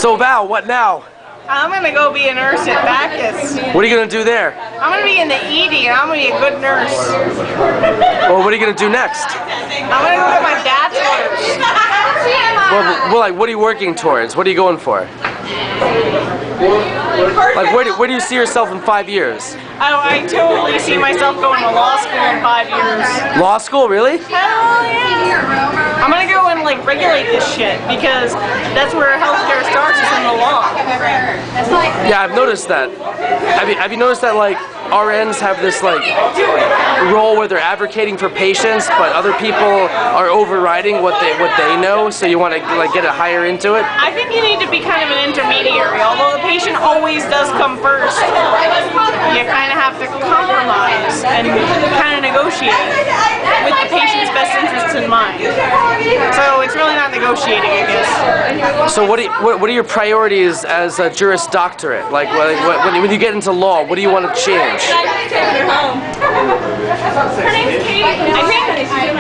So Val, what now? I'm going to go be a nurse at Bacchus. What are you going to do there? I'm going to be in the ED and I'm going to be a good nurse. Well, what are you going to do next? I'm going to go get my bachelor's. Well, like, what are you working towards? What are you going for? Like, where do you see yourself in 5 years? Oh, I totally see myself going to law school in 5 years. Law school, really? Hell yeah! I'm gonna go and like regulate this shit because that's where healthcare starts, is in the law. Yeah, I've noticed that. Have you noticed that like RNs have this like role where they're advocating for patients, but other people are overriding what they know, so you want to like get it higher into it? I think you need to be kind of an intermediary. Although the patient always does come first, you kind of have to compromise and kind of negotiate with the patient's best interests in mind. So it's really not negotiating, I guess. So what are your priorities as a Juris Doctorate? Like when you get into law, what do you want to change? I think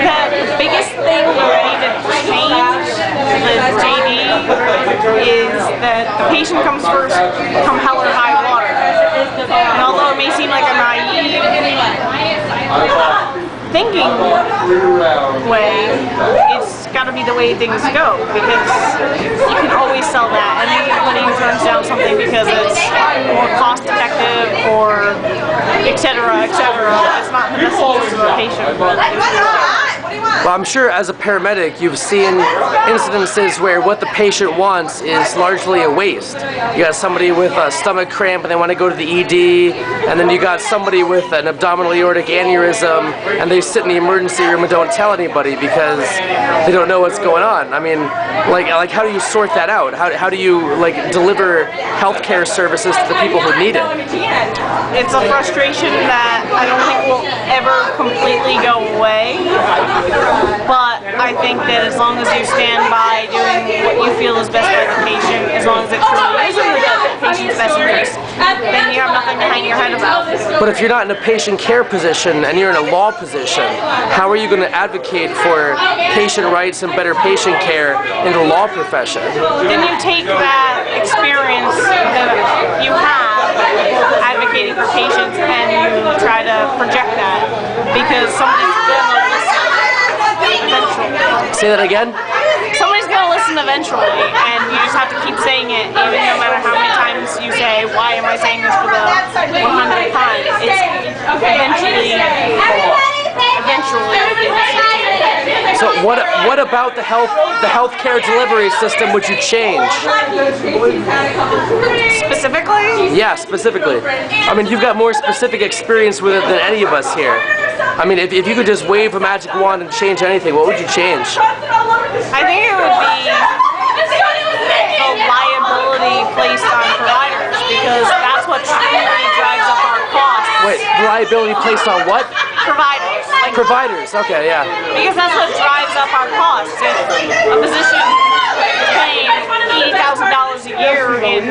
that the biggest thing we need to change with JD is that the patient comes first, come hell or high water. And although it may seem like a naive thinking way, it's got to be the way things go, because you can always sell that. And anybody who turns down something because it's more cost effective or etc., it's not in the best interest of the patient. Well, I'm sure as a paramedic you've seen incidences where what the patient wants is largely a waste. You got somebody with a stomach cramp and they want to go to the ED, and then you got somebody with an abdominal aortic aneurysm and they sit in the emergency room and don't tell anybody because they don't know what's going on. I mean, like how do you sort that out? How do you like deliver healthcare services to the people who need it? It's a frustration that I don't think will ever completely go away. But I think that as long as you stand by doing what you feel is best by the patient, as long as it truly is in the patient's best interest, then you have nothing to hang your head about. But if you're not in a patient care position and you're in a law position, how are you going to advocate for patient rights and better patient care in the law profession? Then you take that experience that you have advocating for patients and you try to project that, because somebody's going to listen eventually. Say that again? Somebody's going to listen eventually, and you just have to keep saying it, even no matter how many times you say, why am I saying this for the 100th time? It's eventually. So what about the healthcare delivery system would you change? Specifically? Yeah, specifically. I mean, you've got more specific experience with it than any of us here. I mean, if you could just wave a magic wand and change anything, what would you change? I think it would be the liability placed on providers, because that's what truly drives up our costs. Wait, liability placed on what? Providers. Providers, okay, yeah. Because that's what drives up our costs. If a physician is paying $80,000 a year in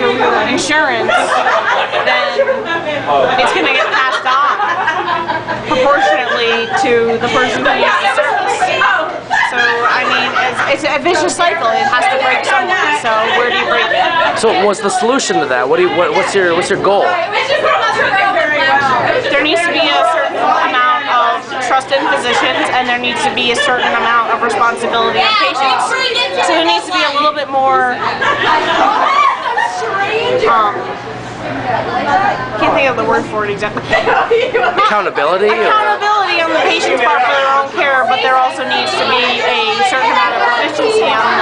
insurance, then it's going to get passed on proportionately to the person who uses the service. So, I mean, it's a vicious cycle. It has to break somewhere. So, where do you break it? So, what's the solution to that? What's your goal? There needs to be a certain amount of trust in physicians, and there needs to be a certain amount of responsibility in patients. So there needs to be a little bit more can't think of the word for it exactly. Accountability? Accountability on the patient's part for their own care, but there also needs to be a certain amount of efficiency on